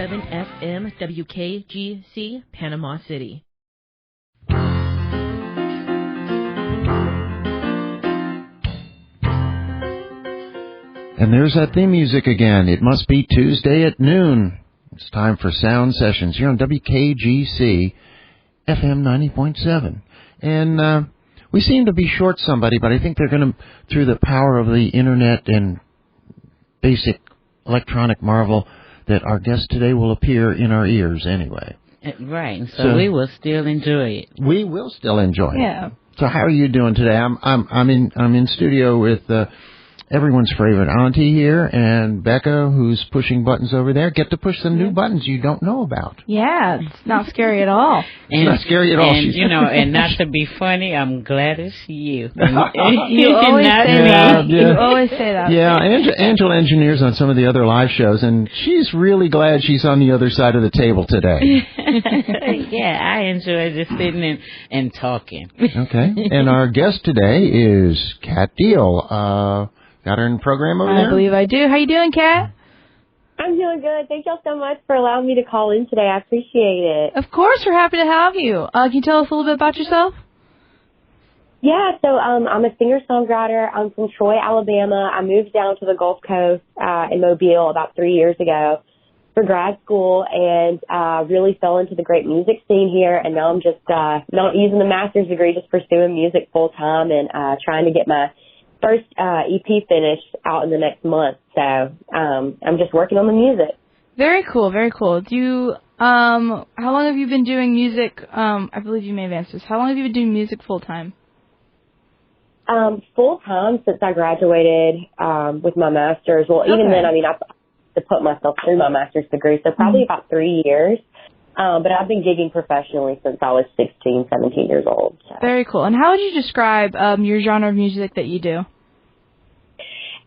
FM WKGC, Panama City. And there's that theme music again. It must be Tuesday at noon. It's time for Sound Sessions here on WKGC FM 90.7. And we seem to be short somebody, but I think they're going to, through the power of the Internet and basic electronic marvel, that our guest today will appear in our ears anyway. Right, so we will still enjoy it. We will still enjoy it. Yeah. So how are you doing today? I'm in studio with everyone's favorite auntie here, and Becca, who's pushing buttons over there. Get to push some new buttons you don't know about. Yeah, it's not scary at all. It's not scary at all. And, and not to be funny, I'm glad it's you. You always say that. You always say that. Yeah, Angela engineers on some of the other live shows, and she's really glad she's on the other side of the table today. Yeah, I enjoy just sitting and talking. Okay, and our guest today is Kat Deal. Got her in the program over there? I believe I do. How you doing, Kat? I'm doing good. Thank y'all so much for allowing me to call in today. I appreciate it. Of course, we're happy to have you. Can you tell us a little bit about yourself? Yeah, so I'm a singer-songwriter. I'm from Troy, Alabama. I moved down to the Gulf Coast in Mobile about 3 years ago for grad school and really fell into the great music scene here. And now I'm just not using the master's degree, just pursuing music full-time and trying to get my first EP finished out in the next month, so I'm just working on the music. Very cool, very cool. Do you, how long have you been doing music? I believe you may have answered this. How long have you been doing music full time? Full time since I graduated with my master's. Well, even then, I mean, I to put myself through my master's degree, so probably about 3 years. But I've been gigging professionally since I was 16, 17 years old. So. Very cool. And how would you describe your genre of music that you do?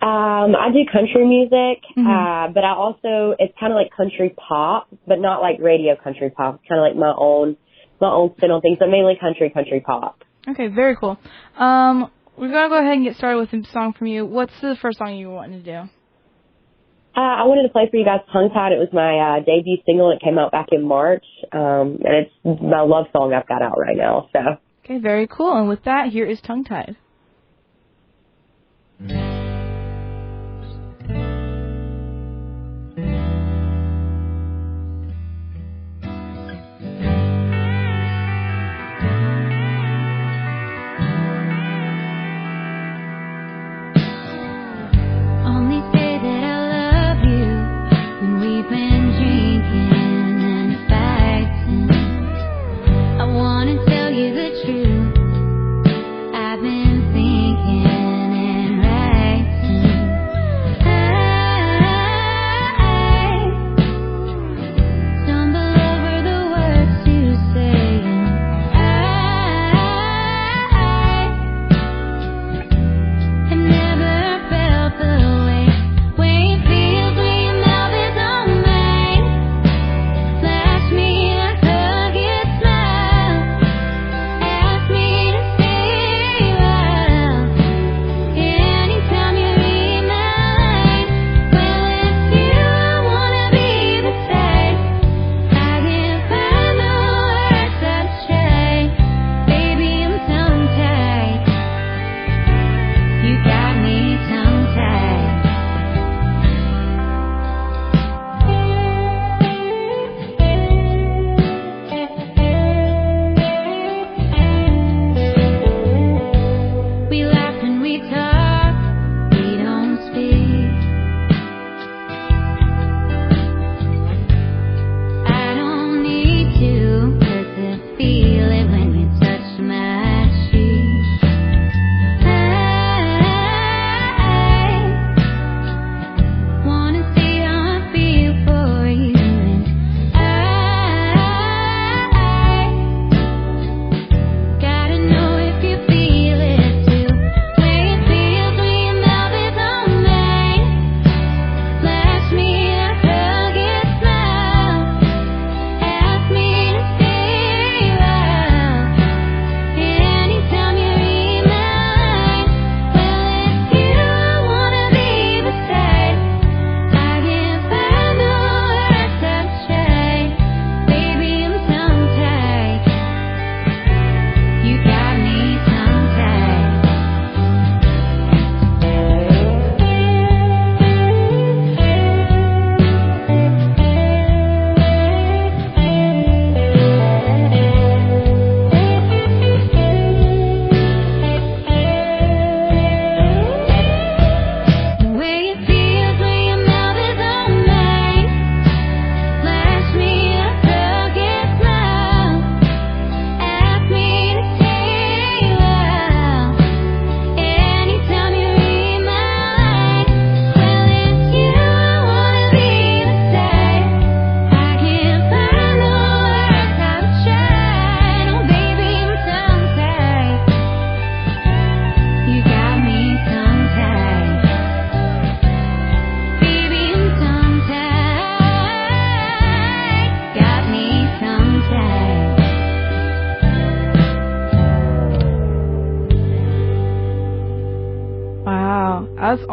I do country music, but I also, it's kind of like country pop, but not like radio country pop. It's kind of like my own spin on things, but mainly country pop. Okay, very cool. We're going to go ahead and get started with a song from you. What's the first song you wanted to do? I wanted to play for you guys Tongue Tied. It was my debut single. It came out back in March, and it's my love song I've got out right now. So. Okay, very cool. And with that, here is Tongue Tied. I wanna tell you the truth. I've been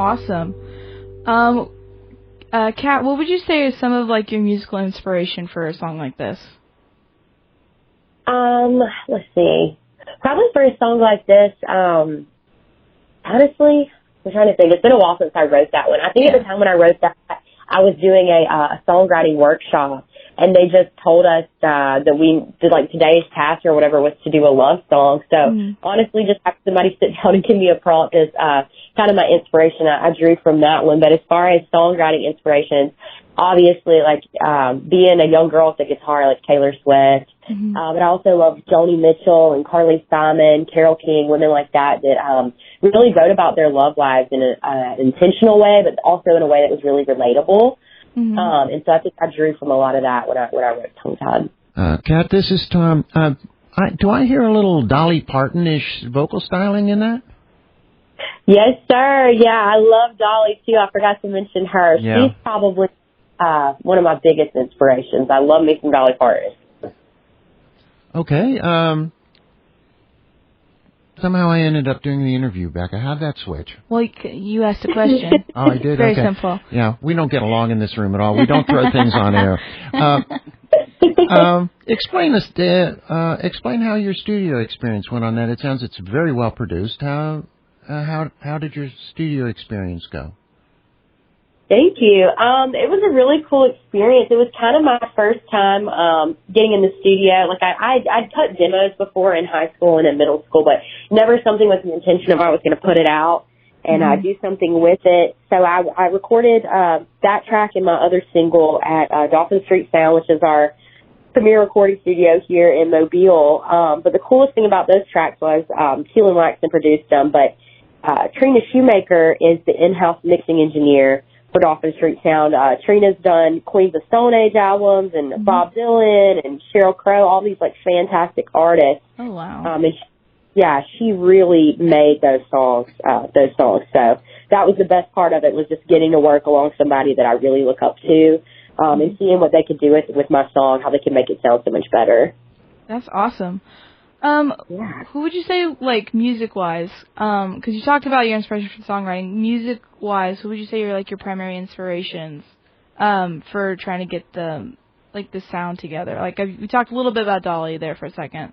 awesome. Kat, what would you say is some of like your musical inspiration for a song like this? Let's see. Probably for a song like this, honestly, I'm trying to think. It's been a while since I wrote that one. I think at the time when I wrote that, I was doing a songwriting workshop, and they just told us that we did, like, today's task or whatever was to do a love song. So, honestly, just having somebody sit down and give me a prompt is kind of my inspiration. I drew from that one. But as far as songwriting inspirations, obviously, like, being a young girl with a guitar, like Taylor Swift. But I also love Joni Mitchell and Carly Simon, Carole King, women like that really wrote about their love lives in an intentional way, but also in a way that was really relatable. And so I think I drew from a lot of that when I wrote Tongue Tied. Kat, this is Tom. Do I hear a little Dolly Parton-ish vocal styling in that? Yes, sir. Yeah, I love Dolly, too. I forgot to mention her. Yeah. She's probably one of my biggest inspirations. I love me some Dolly Parton. Okay. Somehow I ended up doing the interview, Becca. How'd that switch? Well, you asked a question. Oh, I did? Very okay. simple. Yeah, we don't get along in this room at all. We don't throw things on air. Explain how your studio experience went on that. It sounds it's very well produced. How did your studio experience go? Thank you. It was a really cool experience. It was kind of my first time getting in the studio. Like I'd cut demos before in high school and in middle school, but never something with the intention of I was going to put it out and do something with it. So I recorded that track and my other single at Dolphin Street Sound, which is our premier recording studio here in Mobile. But the coolest thing about those tracks was Keelan Waxon produced them, but Trina Shoemaker is the in-house mixing engineer for Dolphin Street Sound. Trina's done Queens of Stone Age albums and Bob Dylan and Sheryl Crow, all these like fantastic artists. Oh wow! And she really made those songs. So that was the best part of it, was just getting to work along somebody that I really look up to, and seeing what they could do with my song, how they could make it sound so much better. That's awesome. Who would you say, like, music-wise, because you talked about your inspiration for songwriting, music-wise, who would you say are, like, your primary inspirations, for trying to get the sound together? Like, we talked a little bit about Dolly there for a second.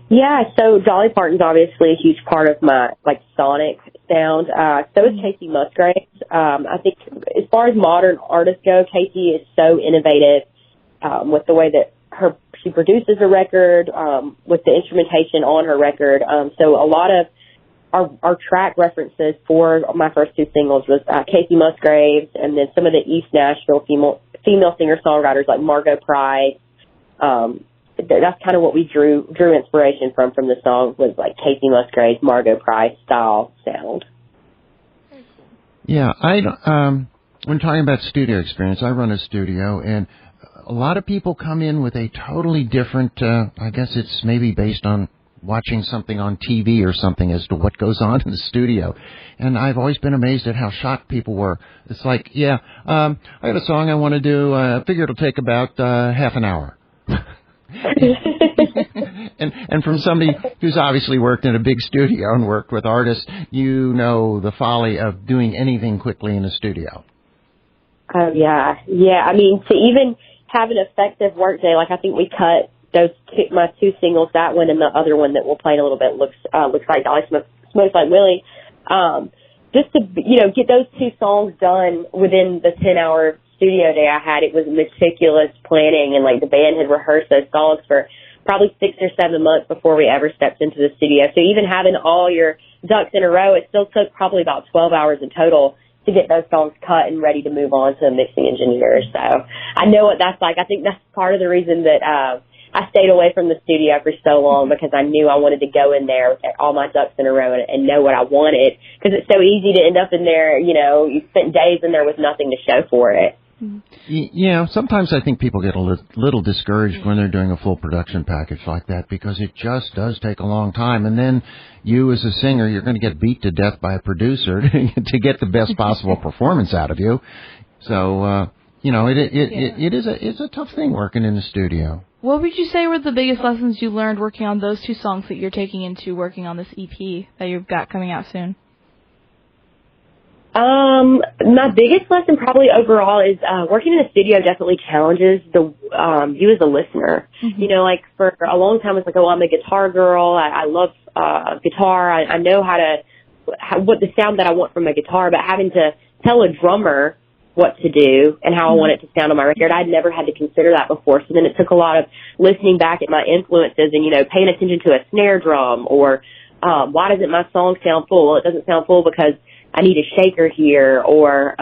Yeah, so Dolly Parton's obviously a huge part of my, like, sonic sound. So is Casey Musgraves. I think as far as modern artists go, Casey is so innovative, with the way that she produces a record, with the instrumentation on her record. So a lot of our track references for my first two singles was Casey Musgraves, and then some of the East Nashville female singer-songwriters like Margot Price. That's kind of what we drew inspiration from the song, was like Casey Musgraves, Margot Price style sound. Yeah, when talking about studio experience, I run a studio, and a lot of people come in with a totally different, I guess it's maybe based on watching something on TV or something as to what goes on in the studio. And I've always been amazed at how shocked people were. It's like, I got a song I want to do. I figure it'll take about half an hour. and from somebody who's obviously worked in a big studio and worked with artists, you know the folly of doing anything quickly in a studio. Oh, yeah. Yeah, I mean, to even have an effective work day, like I think we cut my two singles, that one and the other one that we'll play in a little bit looks like Dolly Smokes Like Willie. Just to, get those two songs done within the 10-hour studio day I had, it was meticulous planning, and like the band had rehearsed those songs for probably 6 or 7 months before we ever stepped into the studio. So even having all your ducks in a row, it still took probably about 12 hours in total to get those songs cut and ready to move on to a mixing engineer. So I know what that's like. I think that's part of the reason that I stayed away from the studio for so long, because I knew I wanted to go in there with all my ducks in a row and know what I wanted, because it's so easy to end up in there, you spent days in there with nothing to show for it. Yeah, sometimes I think people get a little discouraged when they're doing a full production package like that, because it just does take a long time. And then you as a singer, you're going to get beat to death by a producer to get the best possible performance out of you. So, it's a tough thing working in the studio. What would you say were the biggest lessons you learned working on those two songs that you're taking into working on this EP that you've got coming out soon? My biggest lesson probably overall is working in the studio definitely challenges you as a listener. Mm-hmm. You know, like for a long time it's like, oh, I'm a guitar girl. I love guitar. I know what the sound that I want from a guitar, but having to tell a drummer what to do and how I want it to sound on my record, I'd never had to consider that before. So then it took a lot of listening back at my influences and, you know, paying attention to a snare drum or why doesn't my song sound full? Well, it doesn't sound full because I need a shaker here, or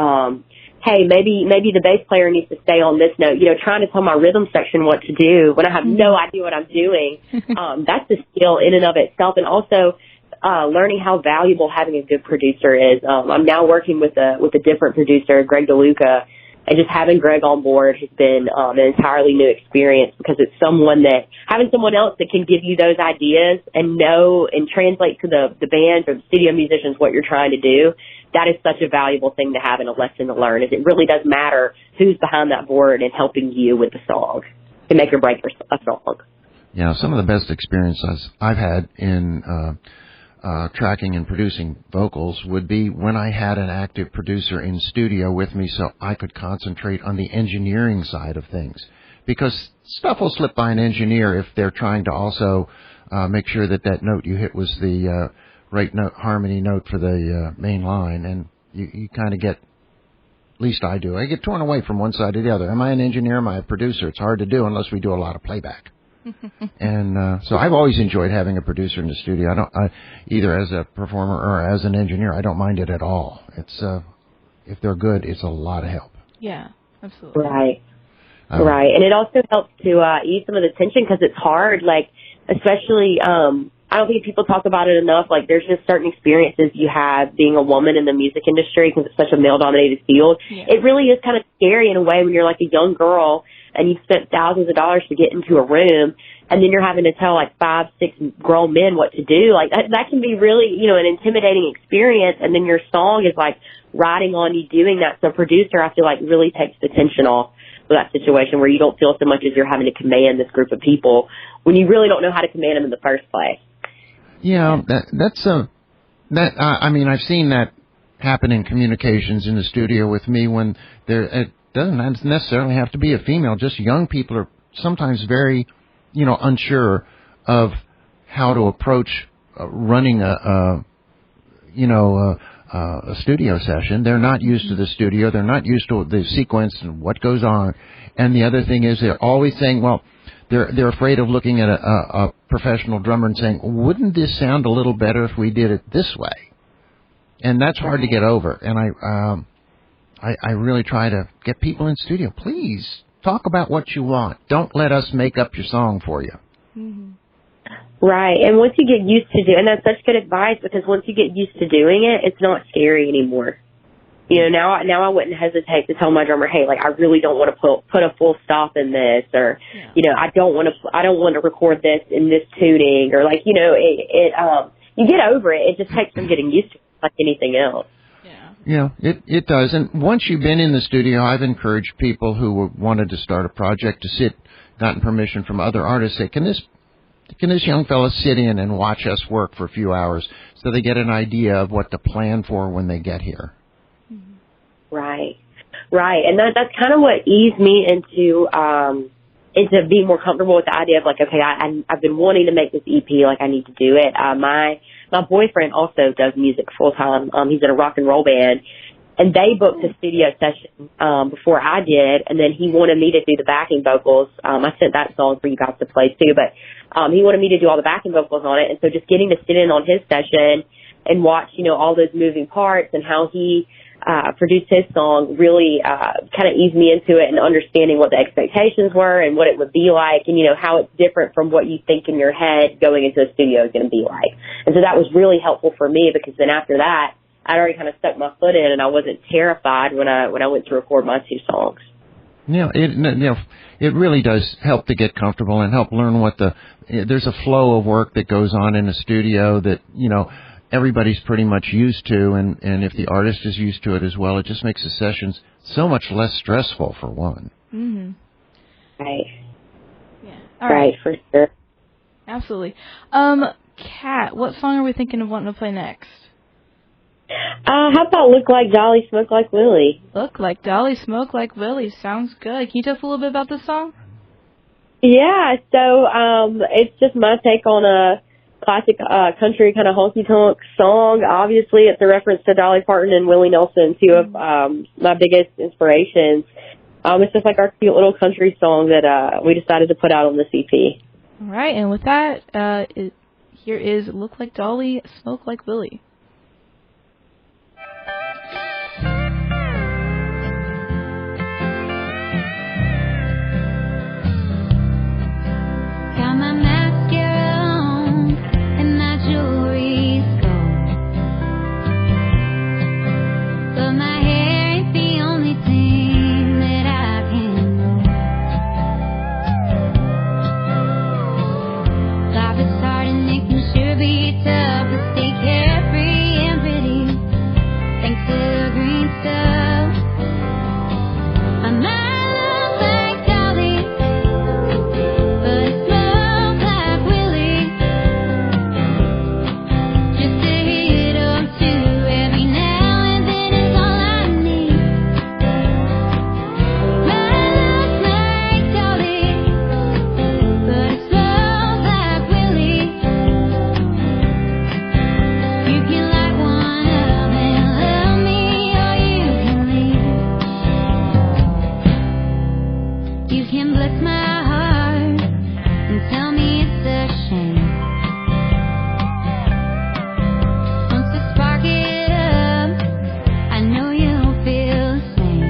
hey, maybe the bass player needs to stay on this note. You know, trying to tell my rhythm section what to do when I have no idea what I'm doing. That's a skill in and of itself, and also learning how valuable having a good producer is. I'm now working with a different producer, Greg DeLuca, and just having Greg on board has been an entirely new experience because it's having someone else that can give you those ideas and know and translate to the band or the studio musicians what you're trying to do. That is such a valuable thing to have and a lesson to learn. Is it really does matter who's behind that board and helping you with the song to make or break a song. Yeah, some of the best experiences I've had in tracking and producing vocals would be when I had an active producer in studio with me so I could concentrate on the engineering side of things. Because stuff will slip by an engineer if they're trying to also make sure that note you hit was the right note, harmony note for the main line. And you kind of get, at least I do, I get torn away from one side to the other. Am I an engineer? Am I a producer? It's hard to do unless we do a lot of playback. And so I've always enjoyed having a producer in the studio. Either as a performer or as an engineer, I don't mind it at all. It's if they're good, it's a lot of help. Yeah, absolutely. Right. Right. And it also helps to ease some of the tension because it's hard, like, especially, I don't think people talk about it enough. Like, there's just certain experiences you have being a woman in the music industry because it's such a male-dominated field. Yeah. It really is kind of scary in a way when you're like a young girl and you've spent thousands of dollars to get into a room, and then you're having to tell like 5, 6 grown men what to do. Like that can be really, you know, an intimidating experience. And then your song is like riding on you doing that. So producer, I feel like really takes the tension off of that situation where you don't feel so much as you're having to command this group of people when you really don't know how to command them in the first place. Yeah, I mean, I've seen that happen in communications in the studio with me when it doesn't necessarily have to be a female. Just young people are sometimes very, you know, unsure of how to approach running a studio session. They're not used to the studio. They're not used to the sequence and what goes on. And the other thing is they're always saying, well, they're afraid of looking at a professional drummer and saying, wouldn't this sound a little better if we did it this way? And that's hard to get over. And I really try to get people in studio. Please talk about what you want. Don't let us make up your song for you. Mm-hmm. Right. And once you get used to and that's such good advice because once you get used to doing it, it's not scary anymore. You know, now I wouldn't hesitate to tell my drummer, hey, like I really don't want to put a full stop in this, or you know, I don't want to record this in this tuning, or like, you know, you get over it. It just takes some getting used to it, like anything else. Yeah, it does. And once you've been in the studio, I've encouraged people who wanted to start a project to gotten permission from other artists, say, can this young fella sit in and watch us work for a few hours so they get an idea of what to plan for when they get here? Right. And that's kind of what eased me into being more comfortable with the idea of like, okay, I've been wanting to make this EP, like I need to do it. My boyfriend also does music full time. He's in a rock and roll band, and they booked a studio session before I did, and then he wanted me to do the backing vocals. I sent that song for you guys to play too, but he wanted me to do all the backing vocals on it, and so just getting to sit in on his session and watch, you know, all those moving parts and how he produced his song really kind of eased me into it and understanding what the expectations were and what it would be like and, you know, how it's different from what you think in your head going into a studio is going to be like. And so that was really helpful for me because then after that, I'd already kind of stuck my foot in and I wasn't terrified when I went to record my 2 songs. Yeah, it really does help to get comfortable and help learn there's a flow of work that goes on in a studio that, you know, everybody's pretty much used to, and if the artist is used to it as well, it just makes the sessions so much less stressful, for one. Mm-hmm. Right. Yeah. All right. Right, for sure. Absolutely. Kat, what song are we thinking of wanting to play next? How about Look Like Dolly, Smoke Like Willie? Look Like Dolly, Smoke Like Willie. Sounds good. Can you tell us a little bit about this song? Yeah, so it's just my take on a classic country kind of honky-tonk song. Obviously, it's a reference to Dolly Parton and Willie Nelson, two of my biggest inspirations. It's just like our cute little country song that we decided to put out on the EP. All right, and with that, here is Look Like Dolly, Smoke Like Willie. Got my mascara on and my jewelry's gold, but my hair ain't the only thing that I can know. Life is hard and it can sure be tough to stay carefree and pretty, thanks to the green stuff. I might look like Dolly, but it's smoke like Willie. Just a hit or two every now and then is all I need. Might look like Dolly, but it's smoke like Willie. You can light one up and love me, or you can leave. You can bless my heart and tell me it's a shame. Once I spark it up, I know you'll feel the same.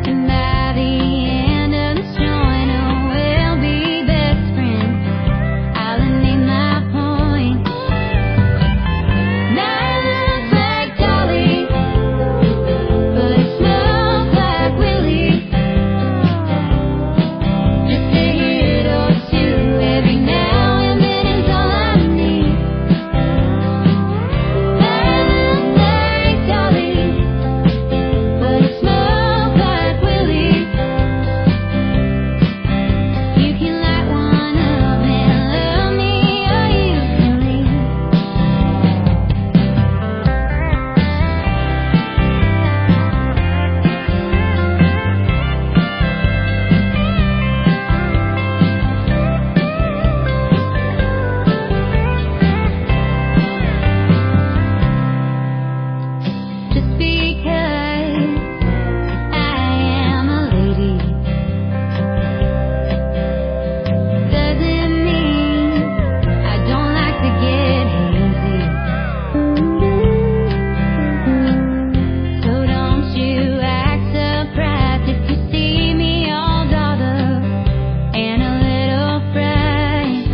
And by the end of this joint, oh, we'll be best friends. I'll name my point. Now it looks like Dolly, but it's smoke like Willie. Just a hit or two every now and then is all I need. Now it looks like Dolly, but it's smoke like Willie. You can light one up and love me, or you can leave. Just because I am a lady doesn't mean I don't like to get hazy. So don't you act surprised if you see me all dolled up and a little fried.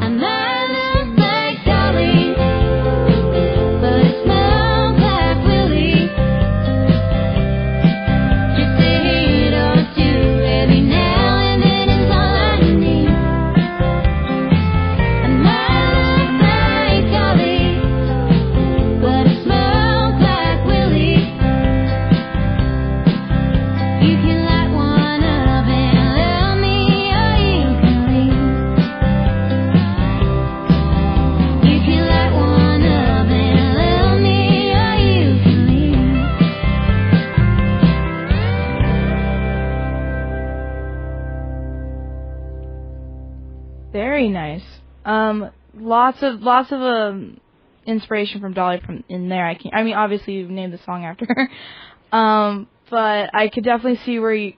I might look like Dolly, but it's smoke like Willie. Just a hit or two every now and then is all I need. I might look like Dolly, but it's smoke like Willie. You can light one up and love me, or you can leave. You can light one up and love me, or you can leave. Very nice. Lots of inspiration from Dolly from in there. I mean, obviously you named the song after her. But I could definitely see where you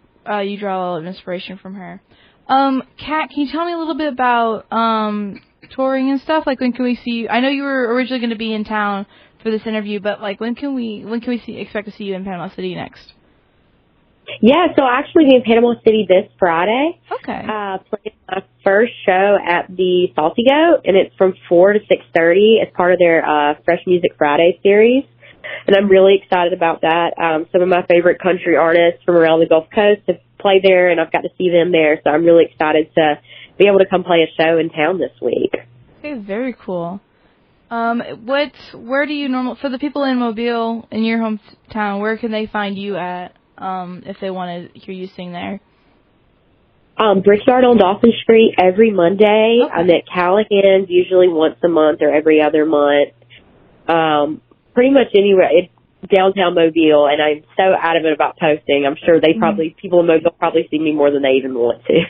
draw a lot of inspiration from her. Kat, can you tell me a little bit about touring and stuff? Like, when can we see you? I know you were originally going to be in town for this interview, but like, when can we expect to see you in Panama City next? Yeah, so I'll actually be in Panama City this Friday. Okay. Playing my first show at the Salty Goat, and it's from 4 to 6:30 as part of their Fresh Music Friday series. And I'm really excited about that. Some of my favorite country artists from around the Gulf Coast have played there, and I've got to see them there. So I'm really excited to be able to come play a show in town this week. Okay, very cool. Where do you for the people in Mobile, in your hometown, where can they find you at, if they want to hear you sing there? Brickyard on Dawson Street every Monday. Okay. I'm at Callahan's usually once a month or every other month. Pretty much anywhere. It's downtown Mobile, and I'm so adamant about posting. I'm sure people in Mobile probably see me more than they even want to.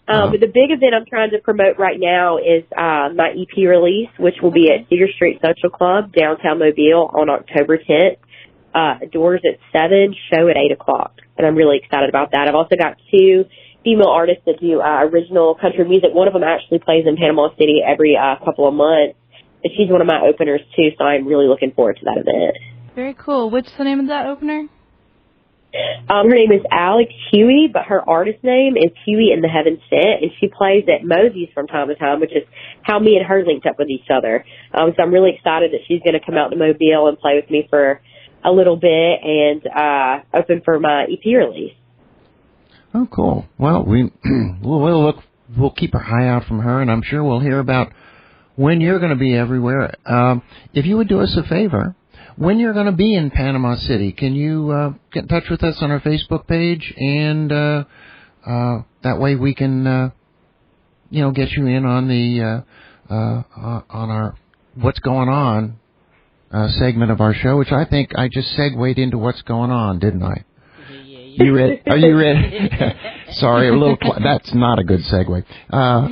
But the big event I'm trying to promote right now is my EP release, which will be at Cedar Street Social Club, downtown Mobile, on October 10th. Doors at 7, show at 8 o'clock. And I'm really excited about that. I've also got 2 female artists that do original country music. One of them actually plays in Panama City every couple of months. And she's one of my openers, too, so I'm really looking forward to that event. Very cool. What's the name of that opener? Her name is Alex Huey, but her artist name is Huey and the Heaven Sent, and she plays at Mosey's from time to time, which is how me and her linked up with each other. So I'm really excited that she's going to come out to Mobile and play with me for a little bit and open for my EP release. Oh, cool. Well, we'll keep our eye out from her, and I'm sure we'll hear about when you're going to be everywhere. If you would do us a favor, when you're going to be in Panama City, can you get in touch with us on our Facebook page, and that way we can, get you in on the on our What's Going On segment of our show, which I think I just segued into What's Going On, didn't I? You ready? Are you ready? Sorry, that's not a good segue.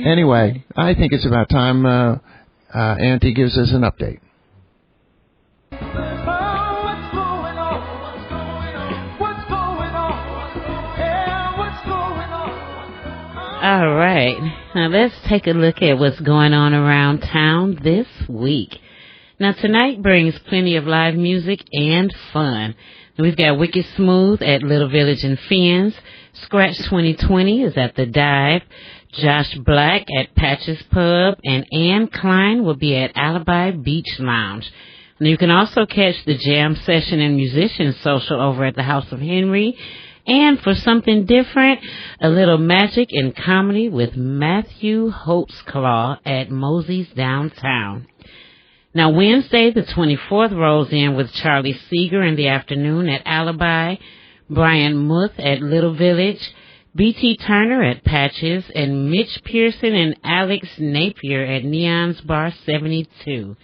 Anyway, I think it's about time Auntie gives us an update. All right. Now let's take a look at what's going on around town this week. Now tonight brings plenty of live music and fun. We've got Wicked Smooth at Little Village and Fiends. Scratch 2020 is at the Dive. Josh Black at Patches Pub. And Ann Klein will be at Alibi Beach Lounge. And you can also catch the Jam Session and Musician Social over at the House of Henry. And for something different, a little magic and comedy with Matthew Holtzclaw at Mosey's Downtown. Now, Wednesday, the 24th, rolls in with Charlie Seeger in the afternoon at Alibi, Brian Muth at Little Village, B.T. Turner at Patches, and Mitch Pearson and Alex Napier at Neon's Bar 72.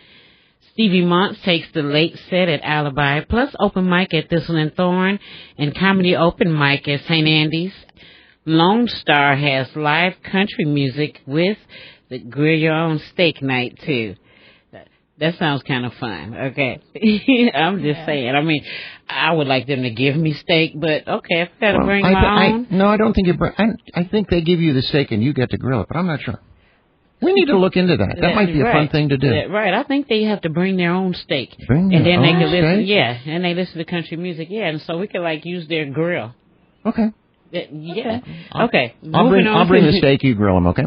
Stevie Monts takes the late set at Alibi, plus open mic at Thistle and Thorn, and comedy open mic at St. Andy's. Lone Star has live country music with the Grill Your Own Steak Night, too. That sounds kind of fun. Okay. I'm just saying. I mean, I would like them to give me steak, but okay, if I got to bring my own. No, I don't think you bring. I think they give you the steak and you get to grill it, but I'm not sure. We need to look into that. That might be a fun thing to do. Right. I think they have to bring their own steak. Bring their own they can steak? listen. Yeah, and they listen to country music. Yeah, and so we can use their grill. Okay. Yeah. Okay. I'll bring the steak. You grill them. Okay.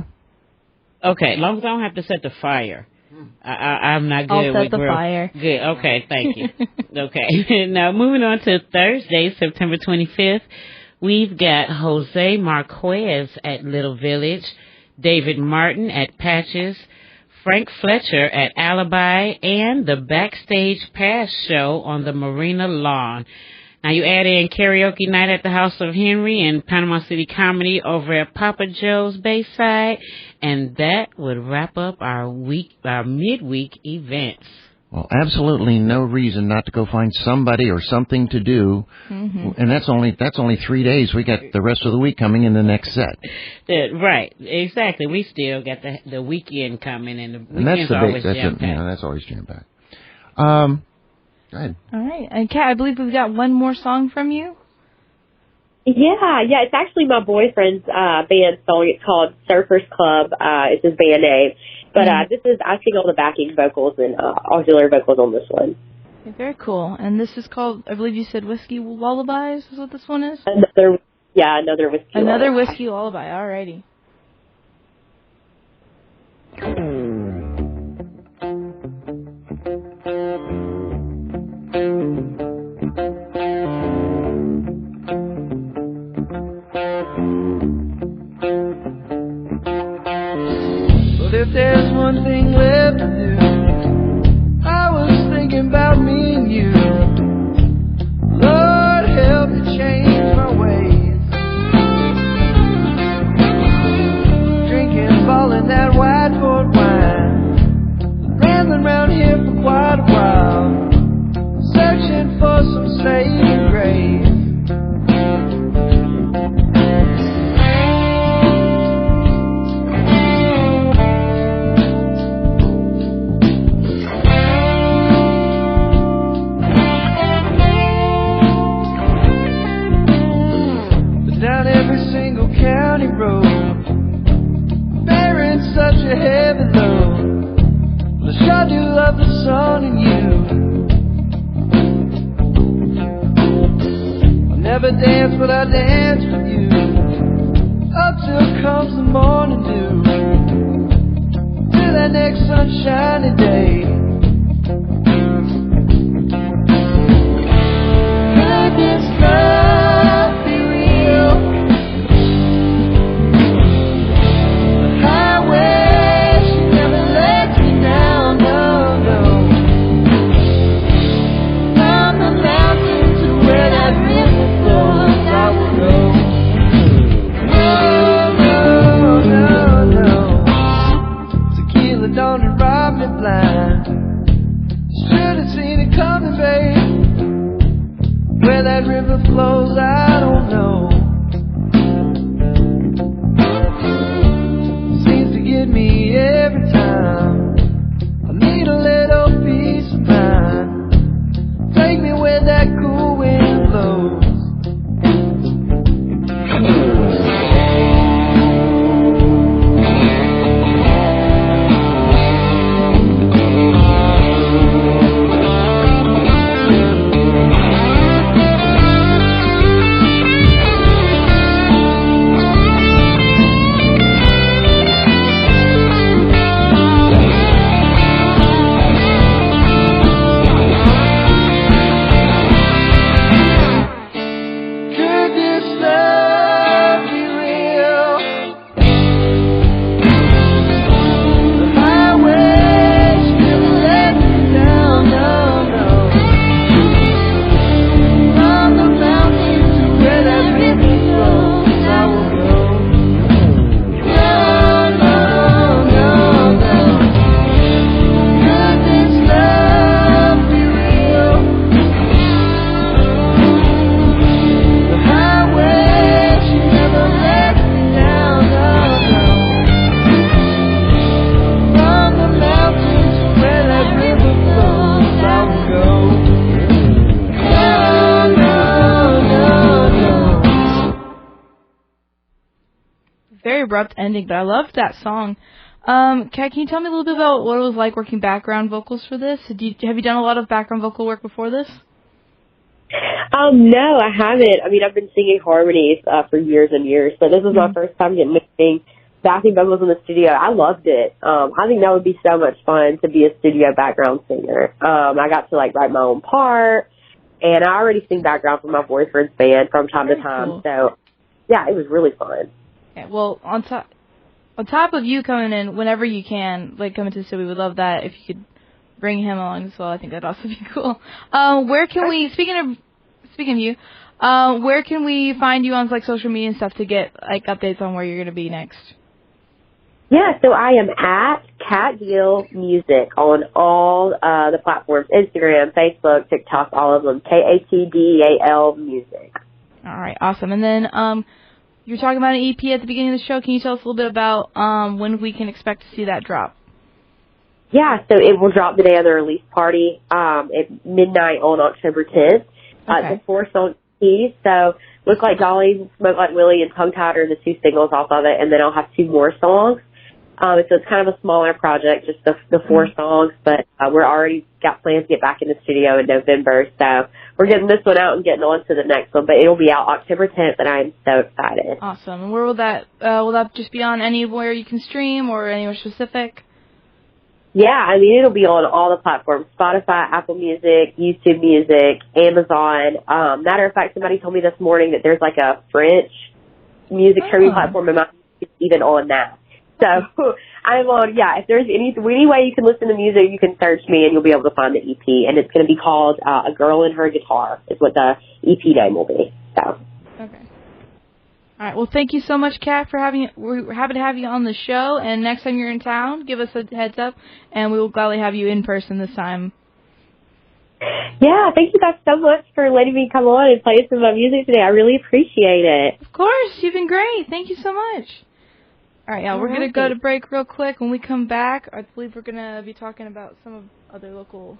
Okay. As long as I don't have to set the fire. I'm not good with I'll set the grill. fire. Good. Okay. Thank you. Okay. Now, moving on to Thursday, September 25th, we've got Jose Marquez at Little Village, David Martin at Patches, Frank Fletcher at Alibi, and the Backstage Pass show on the Marina Lawn. Now, you add in karaoke night at the House of Henry and Panama City Comedy over at Papa Joe's Bayside, and that would wrap up our midweek events. Well, absolutely no reason not to go find somebody or something to do, and that's only 3 days. We got the rest of the week coming in the next set. Right, exactly. We still got the weekend coming, and the weekend's always jam-packed. That's always jam-packed. Go ahead. All right. And Kat, I believe we've got one more song from you. Yeah, it's actually my boyfriend's band song. It's called Surfers Club. It's his band name. But I sing all the backing vocals and auxiliary vocals on this one. Okay, very cool. And this is called, I believe you said Whiskey Lullabies is what this one is? Another Whiskey Lullaby. Another Whiskey Lullaby. All righty. If there's one thing left to do, I was thinking about me and you. Lord, help me change my ways. never dance, but I dance with you up till comes the morning dew, till that next sunshiny day. Could this love be real? The highway, she never lets me down, no, no. From the mountain to where that river flows, I will go. Don't it rob me blind? Should have seen it coming, babe. Where that river flows, I don't know. Seems to get me every time. I need a little peace of mind. Take me where that cool wind blows. Abrupt ending, but I loved that song. Kat, can you tell me a little bit about what it was like working background vocals for this? Have you done a lot of background vocal work before this? No, I haven't. I mean, I've been singing harmonies for years and years, so this was my first time getting to sing backing vocals in the studio. I loved it. I think that would be so much fun to be a studio background singer. I got to write my own part, and I already sing background for my boyfriend's band from time to time. Cool. So yeah, it was really fun. Okay, well, on top of you coming in whenever you can, coming to the city, we would love that if you could bring him along as well. I think that'd also be cool. Where can we, speaking of you, where can we find you on social media and stuff to get updates on where you're going to be next? Yeah, so I am at Kat Gill Music on all the platforms, Instagram, Facebook, TikTok, all of them, KATDEAL Music. All right, awesome. And then you were talking about an EP at the beginning of the show. Can you tell us a little bit about when we can expect to see that drop? Yeah, so it will drop the day of the release party at midnight on October 10th. It's a 4-song EP, so Look Like Dolly, Smoke Like Willie, and Tongue Tied are the 2 singles off of it, and then I'll have 2 more songs. So it's kind of a smaller project, just the 4 songs, but we're already got plans to get back in the studio in November, so we're getting this one out and getting on to the next one, but it'll be out October 10th, and I'm so excited. Awesome. And where will that just be on anywhere you can stream or anywhere specific? Yeah, I mean, it'll be on all the platforms, Spotify, Apple Music, YouTube Music, Amazon. Matter of fact, somebody told me this morning that there's a French music streaming platform, and my music's even on that. So I'm on, if there's any way you can listen to music, you can search me and you'll be able to find the EP. And it's going to be called A Girl and Her Guitar is what the EP name will be. So. Okay. All right. Well, thank you so much, Kat, for having. We're happy to have you on the show. And next time you're in town, give us a heads up, and we will gladly have you in person this time. Yeah, thank you guys so much for letting me come on and play some of my music today. I really appreciate it. Of course, you've been great. Thank you so much. All right, we're going to go to break real quick. When we come back, I believe we're going to be talking about some of other local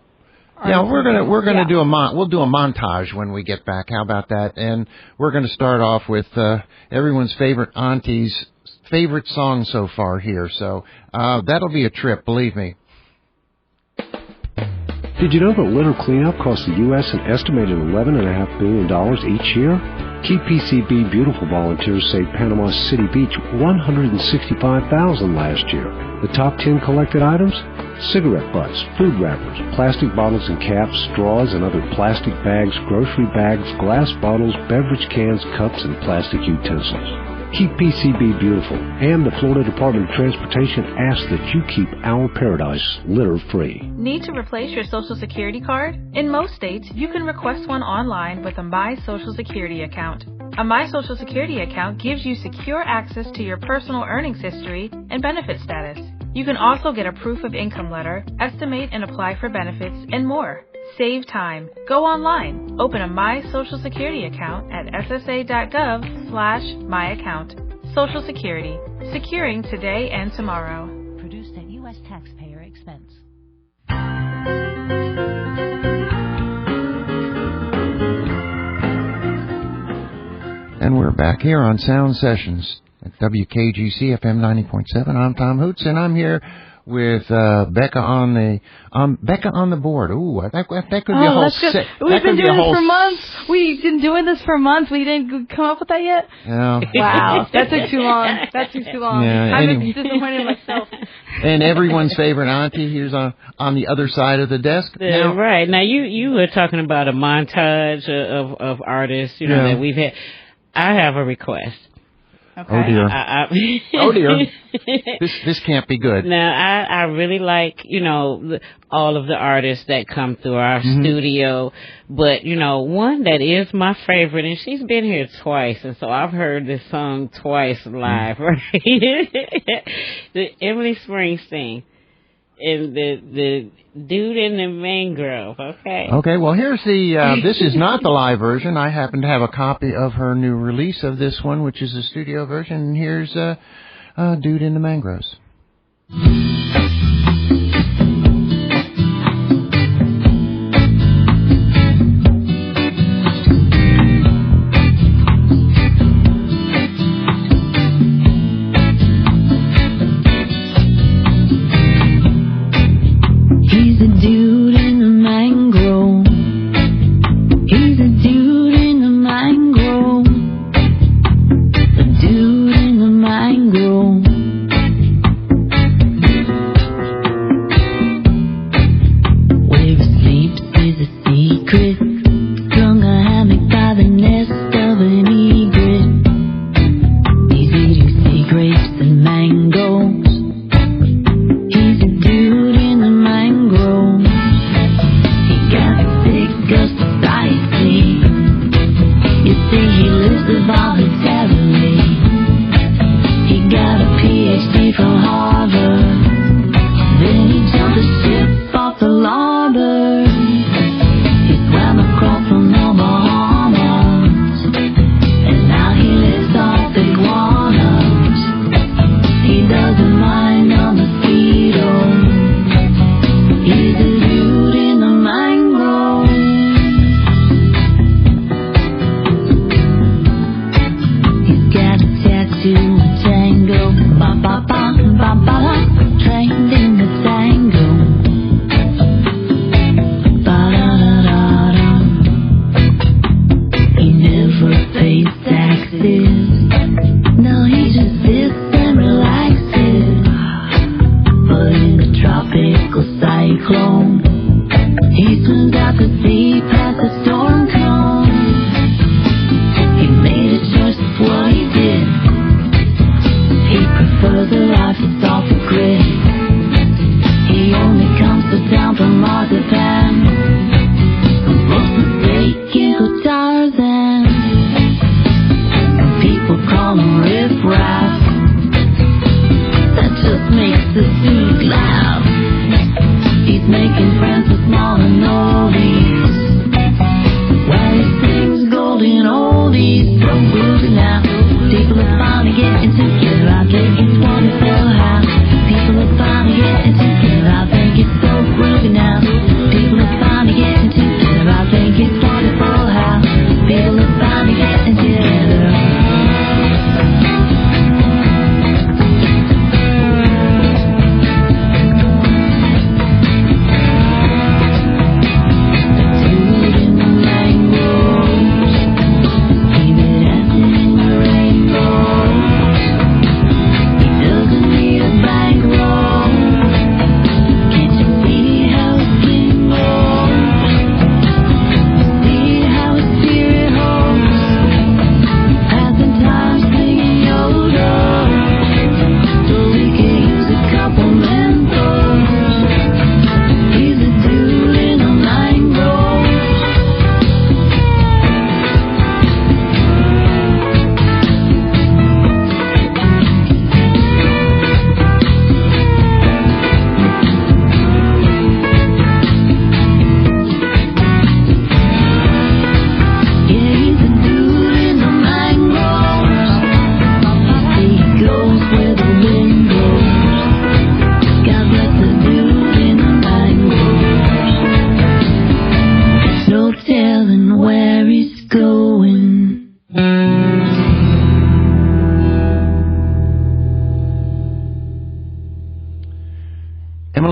artists. Yeah, we're going to do we'll do a montage when we get back. How about that? And we're going to start off with everyone's favorite auntie's favorite song so far here. So that'll be a trip, believe me. Did you know that litter cleanup costs the U.S. an estimated $11.5 billion each year? Keep PCB Beautiful volunteers saved Panama City Beach $165,000 last year. The top 10 collected items? Cigarette butts, food wrappers, plastic bottles and caps, straws and other plastic bags, grocery bags, glass bottles, beverage cans, cups, and plastic utensils. Keep PCB Beautiful, and the Florida Department of Transportation asks that you keep our paradise litter-free. Need to replace your Social Security card? In most states, you can request one online with a My Social Security account. A My Social Security account gives you secure access to your personal earnings history and benefit status. You can also get a proof of income letter, estimate and apply for benefits, and more. Save time. Go online. Open a My Social Security account at ssa.gov/myaccount. Social Security. Securing today and tomorrow. Produced at U.S. taxpayer expense. And we're back here on Sound Sessions at WKGC FM 90.7. I'm Tom Hoots, and I'm here with Becca on the board. Ooh, that could be a whole set. We've been doing this for months. We've been doing this for months. We didn't come up with that yet? Yeah. Wow, that took too long. That took too long. Yeah, I'm disappointed in myself. And everyone's favorite auntie here's on the other side of the desk. Now, right. Now, you were talking about a montage of artists, that we've had. I have a request. Okay. Oh dear. Oh dear. This can't be good. Now, I really like, all of the artists that come through our studio, but, one that is my favorite, and she's been here twice, and so I've heard this song twice live, right? The Emily Springsteen. And the dude in the mangrove, okay? Okay, well, here's this is not the live version. I happen to have a copy of her new release of this one, which is the studio version. And here's Dude in the Mangroves.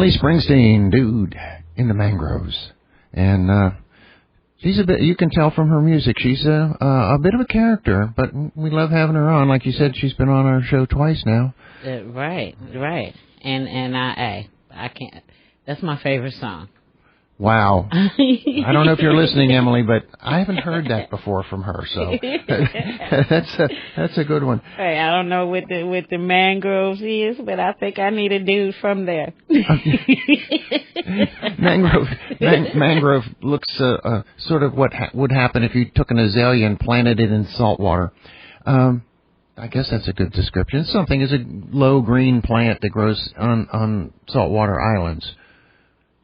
Emily Springsteen, Dude in the Mangroves. And she's a bit, you can tell from her music, she's a bit of a character, but we love having her on. Like you said, she's been on our show twice now. Right. And I can't, that's my favorite song. Wow. I don't know if you're listening, Emily, but I haven't heard that before from her, so that's a good one. Hey, I don't know what the Mangroves is, but I think I need a dude from there. Mangrove looks sort of what would happen if you took an azalea and planted it in salt water. I guess that's a good description. It's a low green plant that grows on saltwater islands.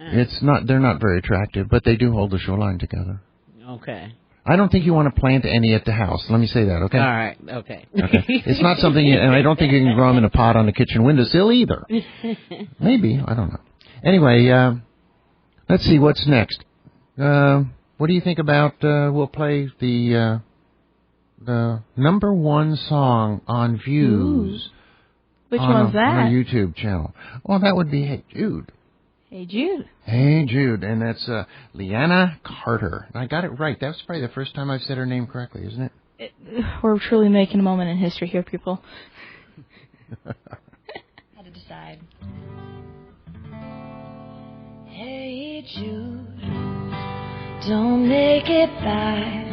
They're not very attractive, but they do hold the shoreline together. Okay. I don't think you want to plant any at the house. Let me say that, okay? All right, okay. It's not something, and I don't think you can grow them in a pot on the kitchen windowsill either. Maybe, I don't know. Anyway, let's see, what's next? What do you think about, we'll play the number one song on Views. Ooh. Which one's that? On our YouTube channel. Well, that would be Hey Jude. Hey Jude. Hey Jude, and that's Leanna Carter. I got it right. That was probably the first time I've said her name correctly, isn't it? We're truly making a moment in history here, people. Had to decide. Hey Jude, don't make it bad.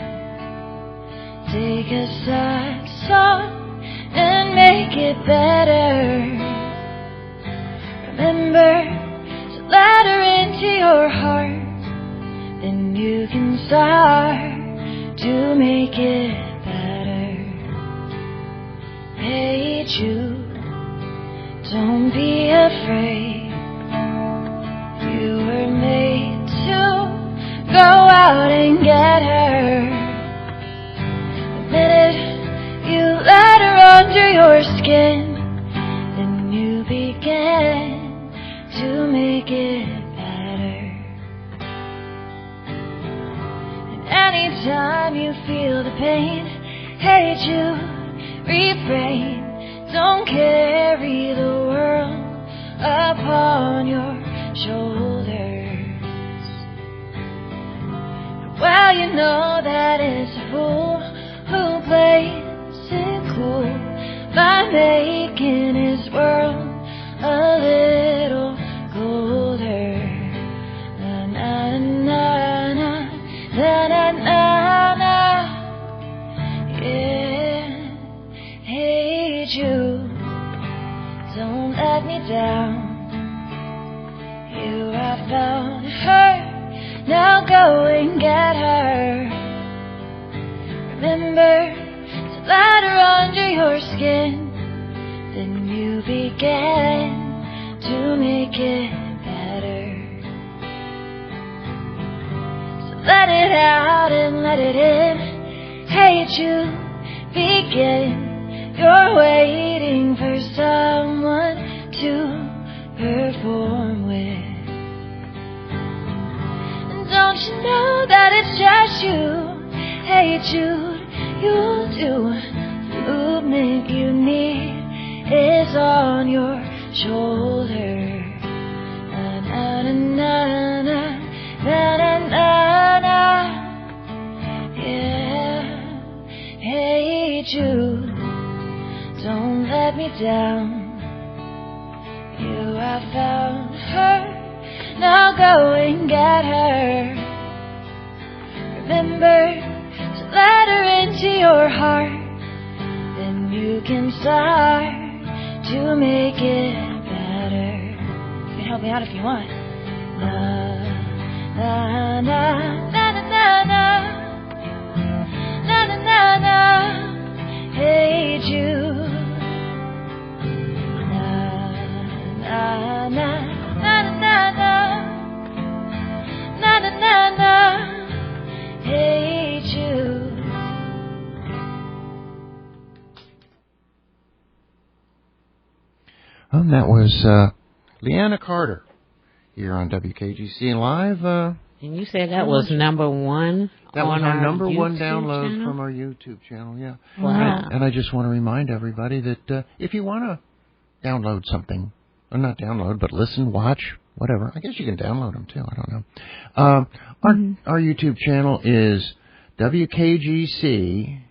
Take a sad song and make it better. Remember, let her into your heart, then you can start to make it better. Hey Jude, don't be afraid. You were made to go out and get her. The minute you let her under your skin, then you begin to make it better. And anytime you feel the pain, hey Jude, refrain. Don't carry the world upon your shoulders. Well, you know that it's a fool who plays it cool by making his world a little colder. Na na na na na na na na. Yeah. Hey Jude, don't let me down. You have found her, now go and get her. Remember to let her under your skin, then you begin to make it better. So let it out and let it in. Hey Jude, begin. You're waiting for someone to perform with. And don't you know that it's just you? Hey Jude, you'll do the movement you need is on your shoulder. Na na na na na na na na. Yeah. Hey Jude, don't let me down. You have found her, now go and get her. Remember to let her into your heart, then you can start to make it better. You can help me out if you want. Na na na na na na na na na. Hey Jude. Na na na na na na na na na. Hey Jude. And that was Leanna Carter here on WKGC Live. And you said that was number one. That was our number YouTube one download channel? from our YouTube channel, yeah. Wow. And I just want to remind everybody that if you want to download something, or not download, but listen, watch, whatever. I guess you can download them too. I don't know. Our YouTube channel is WKGC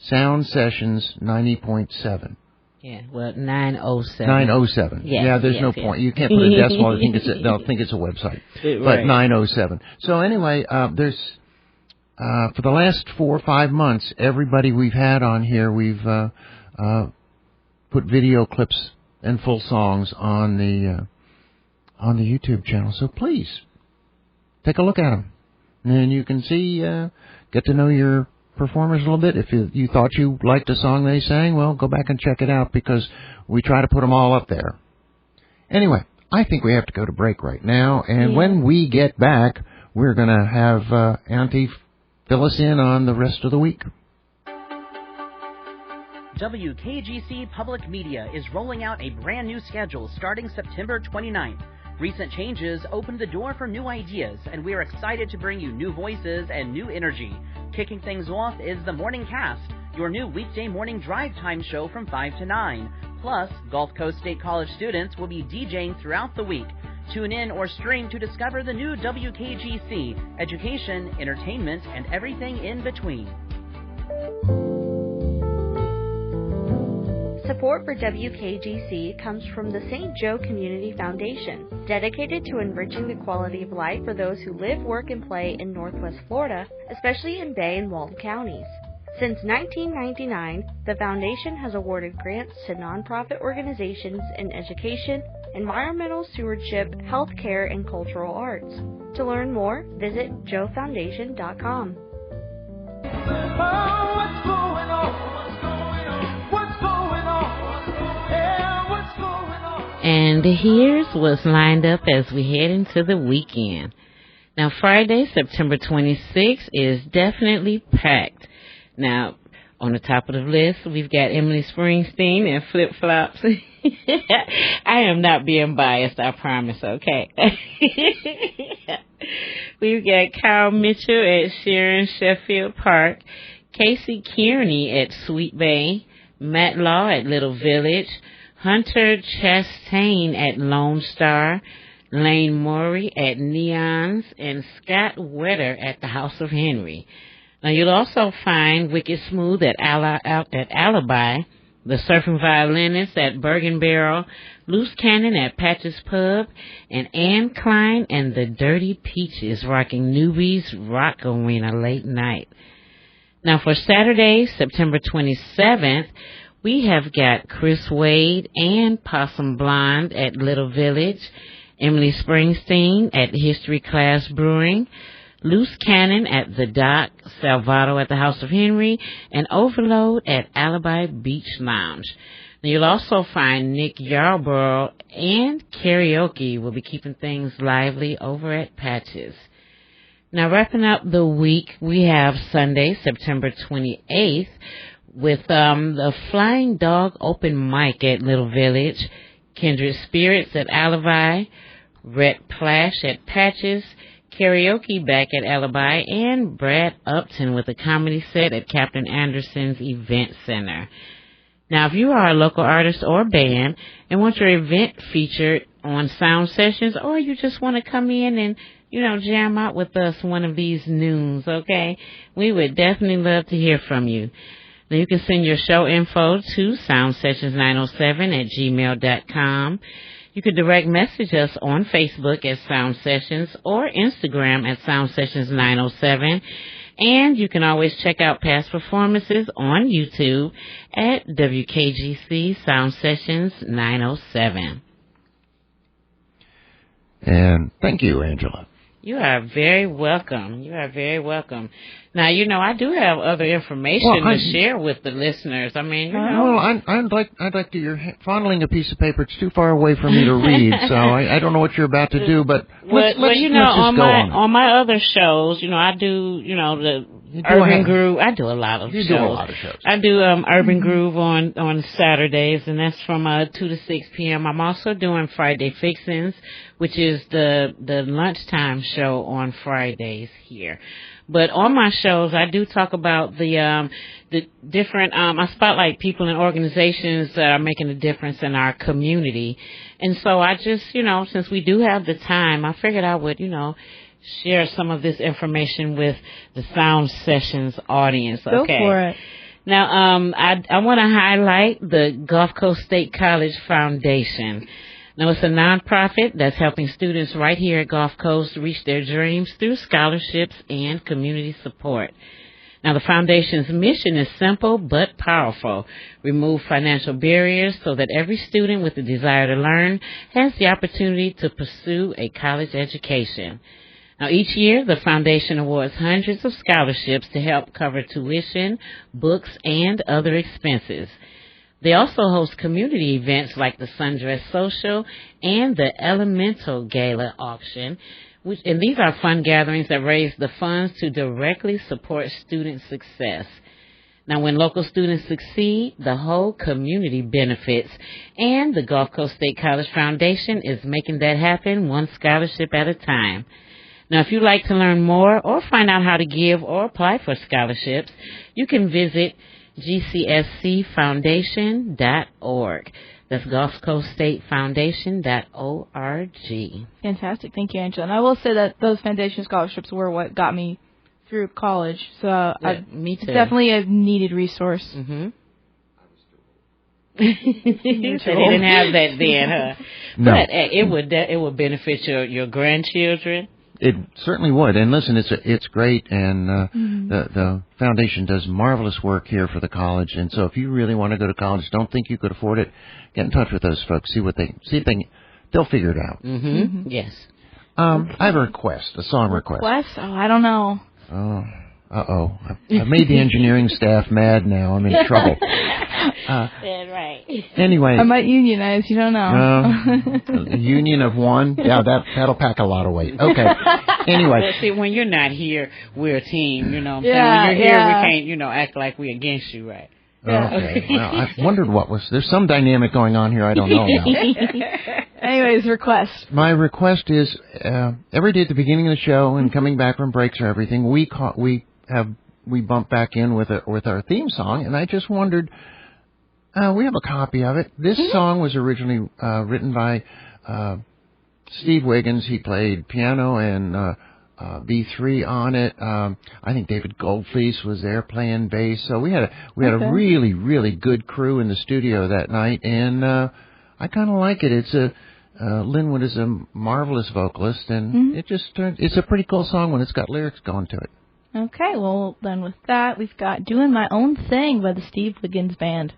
Sound Sessions 90.7. Yeah, well, 907. 907. Yes, yeah, there's no point. You can't put a decimal. They'll think it's a website. Right. But 907. So anyway, there's for the last 4 or 5 months, everybody we've had on here, we've put video clips and full songs on the YouTube channel. So please take a look at them, and you can see, get to know your performers a little bit. If you thought you liked a song they sang, well, go back and check it out, because we try to put them all up there. Anyway, I think we have to go to break right now, and when we get back, we're going to have Auntie fill us in on the rest of the week. WKGC Public Media is rolling out a brand new schedule starting September 29th. Recent changes opened the door for new ideas, and we are excited to bring you new voices and new energy. Kicking things off is the Morning Cast, your new weekday morning drive time show from 5 to 9. Plus, Gulf Coast State College students will be DJing throughout the week. Tune in or stream to discover the new WKGC, education, entertainment, and everything in between. Support for WKGC comes from the St. Joe Community Foundation, dedicated to enriching the quality of life for those who live, work, and play in Northwest Florida, especially in Bay and Walton counties. Since 1999, the foundation has awarded grants to nonprofit organizations in education, environmental stewardship, healthcare, and cultural arts. To learn more, visit joefoundation.com. And here's what's lined up as we head into the weekend. Now, Friday, September 26th is definitely packed. Now, on the top of the list, we've got Emily Springsteen and Flip Flops. I am not being biased, I promise, okay? We've got Kyle Mitchell at Sharon Sheffield Park, Casey Kearney at Sweet Bay, Matt Law at Little Village, Hunter Chastain at Lone Star, Lane Maury at Neons, and Scott Wetter at the House of Henry. Now, you'll also find Wicked Smooth at Alibi, the Surfing Violinists at Bergen Barrel, Loose Cannon at Patches Pub, and Ann Klein and the Dirty Peaches rocking Newbie's Rock Arena late night. Now, for Saturday, September 27th, we have got Chris Wade and Possum Blonde at Little Village, Emily Springsteen at History Class Brewing, Loose Cannon at The Dock, Salvato at the House of Henry, and Overload at Alibi Beach Lounge. Now, you'll also find Nick Yarborough and karaoke will be keeping things lively over at Patches. Now, wrapping up the week, we have Sunday, September 28th, with the Flying Dog Open Mic at Little Village, Kindred Spirits at Alibi, Rhett Plash at Patches, karaoke back at Alibi, and Brad Upton with a comedy set at Captain Anderson's Event Center. Now, if you are a local artist or band and want your event featured on Sound Sessions, or you just want to come in and, jam out with us one of these noons, okay, we would definitely love to hear from you. Now, you can send your show info to soundsessions907@gmail.com. You can direct message us on Facebook at Sound Sessions or Instagram at Sound Sessions 907. And you can always check out past performances on YouTube at WKGC Sound Sessions 907. And thank you, Angela. You are very welcome. You are very welcome. Now, I do have other information to share with the listeners. I mean, Well, I'd like to. You're fondling a piece of paper. It's too far away for me to read, so I don't know what you're about to do. But let's just go on. On my other shows, I do, Urban Groove. I do a lot of shows. You do a lot of shows. I do Urban Groove on Saturdays, and that's from 2 to 6 p.m. I'm also doing Friday Fixins', which is the lunchtime show on Fridays here. But on my shows, I do talk about the different. I spotlight people and organizations that are making a difference in our community, and so I just, since we do have the time, I figured I would, share some of this information with the Sound Sessions audience. Go for it. Now, I want to highlight the Gulf Coast State College Foundation. Now, it's a nonprofit that's helping students right here at Gulf Coast reach their dreams through scholarships and community support. Now, the foundation's mission is simple but powerful. Remove financial barriers so that every student with the desire to learn has the opportunity to pursue a college education. Now, each year, the foundation awards hundreds of scholarships to help cover tuition, books, and other expenses. They also host community events like the Sundress Social and the Elemental Gala Auction, and these are fun gatherings that raise the funds to directly support student success. Now, when local students succeed, the whole community benefits, and the Gulf Coast State College Foundation is making that happen one scholarship at a time. Now, if you'd like to learn more or find out how to give or apply for scholarships, you can visit gcscfoundation.org. That's Gulf Coast State Foundation.org. Fantastic. Thank you, Angela. And I will say that those foundation scholarships were what got me through college. So me too. Definitely a needed resource. Mm-hmm. You said they didn't have that then, huh? No. But it would benefit your grandchildren. It certainly would. And listen, it's great, and the foundation does marvelous work here for the college. And so, if you really want to go to college, don't think you could afford it, get in touch with those folks. They'll figure it out. Mm-hmm. Yes. I have a request, a song request. Request? Oh, I don't know. Oh, I've made the engineering staff mad now. I'm in trouble. Right. Anyway. I might unionize. You don't know. A union of one? Yeah, that'll pack a lot of weight. Okay. Anyway. Well, see, when you're not here, we're a team. You know what I'm saying? Yeah, When you're here, we can't, act like we're against you, right? Okay. Well, I wondered there's some dynamic going on here I don't know about. Anyways, request. My request is every day at the beginning of the show and coming back from breaks or everything, we bump back in with our theme song, and I just wondered, we have a copy of it. This song was originally written by Steve Wiggins. He played piano and B3 on it. I think David Goldfleece was there playing bass. So we had a really, really good crew in the studio that night, and I kind of like it. It's Linwood is a marvelous vocalist, and it's a pretty cool song when it's got lyrics going to it. Okay, well then with that we've got Doing My Own Thing by the Steve Wiggins Band.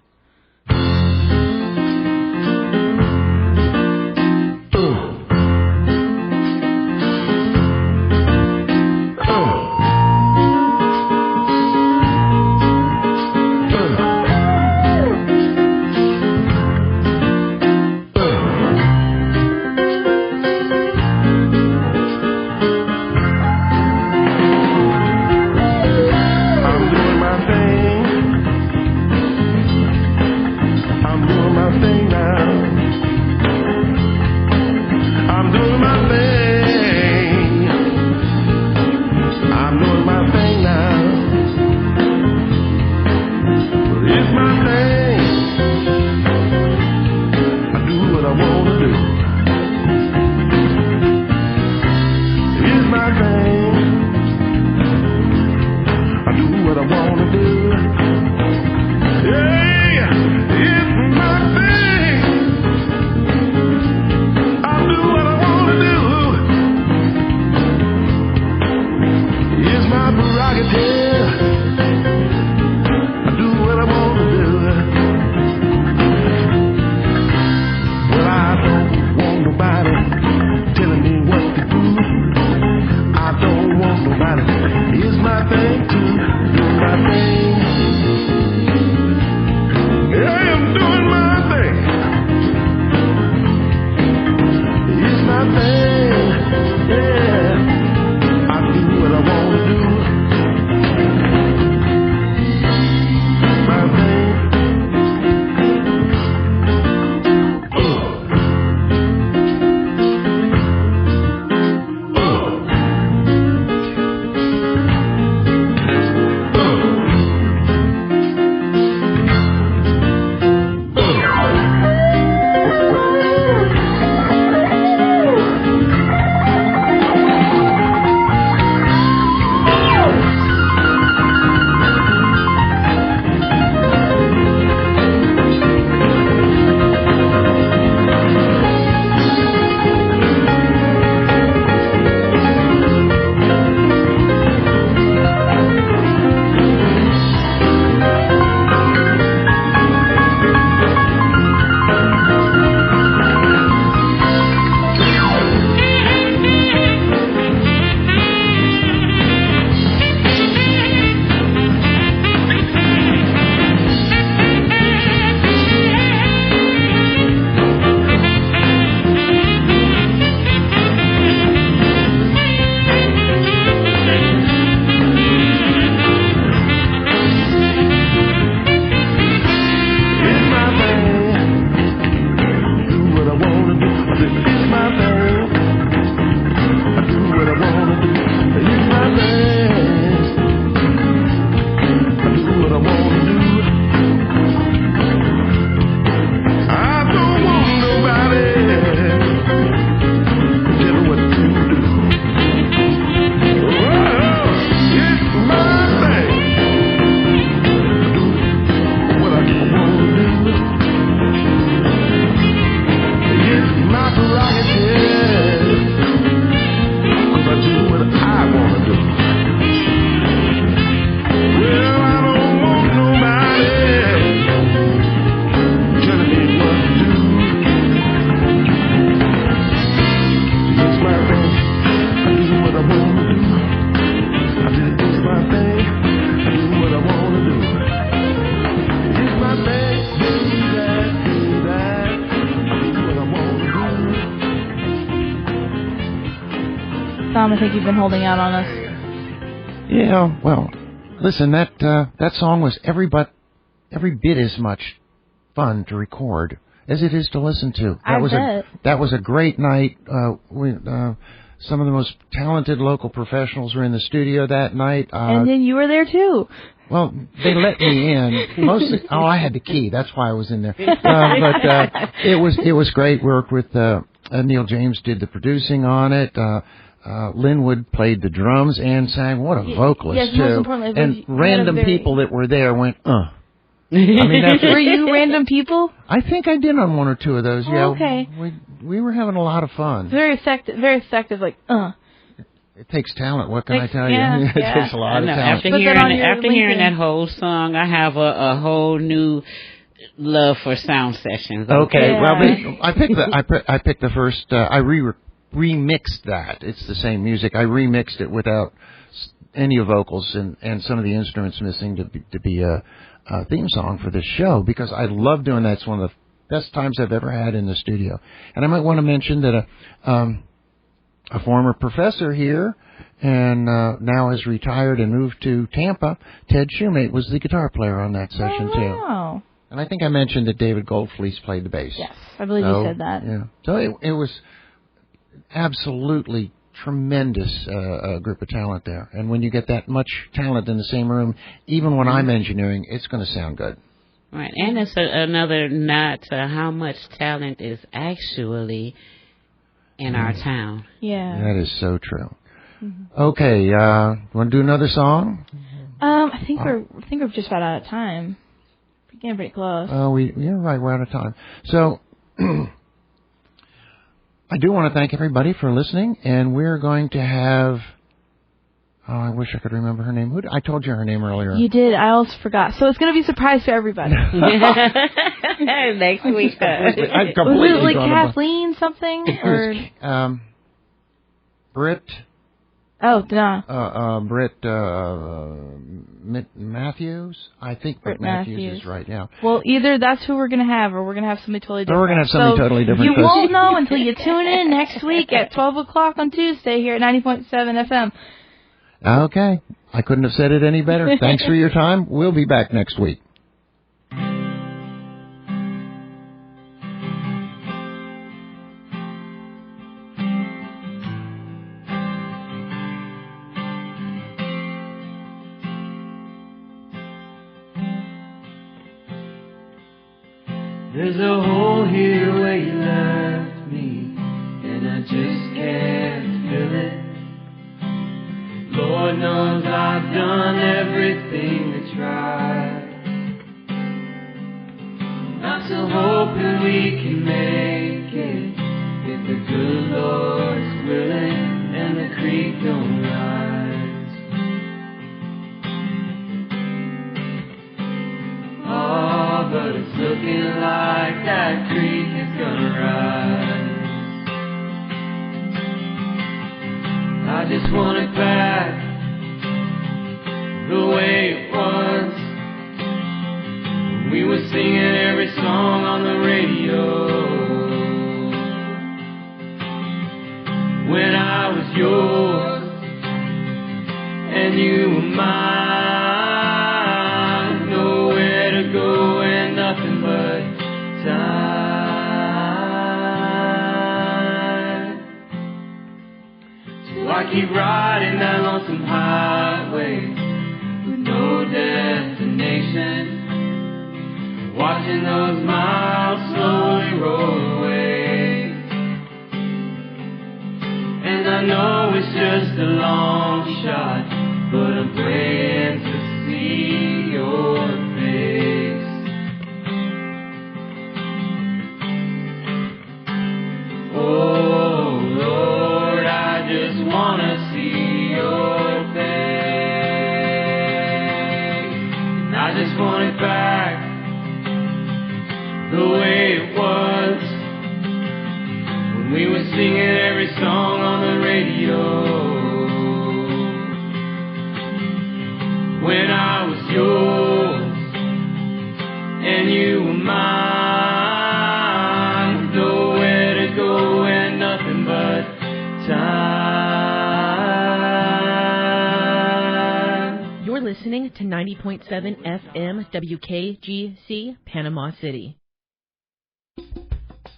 I think you've been holding out on us. Yeah, well, listen, that song was every bit as much fun to record as it is to listen to. That was a great night. Some of the most talented local professionals were in the studio that night. And then you were there too. Well, they let me in. Mostly, I had the key. That's why I was in there. But it was great work with Neil James did the producing on it. Linwood played the drums and sang. What a vocalist, yes, too. Most importantly, and random people that were there went, I mean, were you random people? I think I did on one or two of those. Oh, yeah, okay. We were having a lot of fun. Very effective. Like. It takes talent. What can I tell you? It takes a lot of talent. After hearing that whole song, I have a whole new love for sound sessions. Okay. Yeah. Well, I picked the first. I remixed that. It's the same music. I remixed it without any vocals and some of the instruments missing to be a theme song for this show because I love doing that. It's one of the best times I've ever had in the studio. And I might want to mention that a former professor here and now has retired and moved to Tampa, Ted Shoemate, was the guitar player on that session too. Wow. And I think I mentioned that David Goldfleece played the bass. Yes, I believe you said that. Yeah. So it was absolutely tremendous group of talent there. And when you get that much talent in the same room, even when I'm engineering, it's going to sound good. Right. And it's another nod to how much talent is actually in our town. Yeah. That is so true. Mm-hmm. Okay, want to do another song? I think we're just about out of time. We're getting pretty close. You're right, we're out of time. So I do want to thank everybody for listening, and we're going to have I wish I could remember her name. I told you her name earlier. You did. I also forgot. So it's going to be a surprise for everybody. Next week. Was it like Kathleen something? Or Britt. Oh, no. Britt Matthews. I think Britt Matthews is right now. Well, either that's who we're going to have, or we're going to have somebody totally different. Or we're going to have somebody totally different. You won't know until you tune in next week at 12 o'clock on Tuesday here at 90.7 FM. Okay. I couldn't have said it any better. Thanks for your time. We'll be back next week. There's a hole here where you left me, and I just can't fill it. Lord knows I've done everything to try. I'm still hoping we can make it, if the good Lord's willing and the creek don't rise. Oh, but it's looking like that creek is gonna rise. I just want it back the way it was when we were singing every song on the radio, when I was yours and you were mine, nowhere to go and nothing but time. I keep riding that lonesome highway with no destination, watching those miles slowly roll away. And I know it's just a long shot, but I'm praying to see your face. Oh Lord, I just wanna see your face. And I just want it back the way it was when we were singing every song on the radio, when I was yours and you were mine, nowhere to go and nothing but time. listening to 90.7 FM WKGC, Panama City.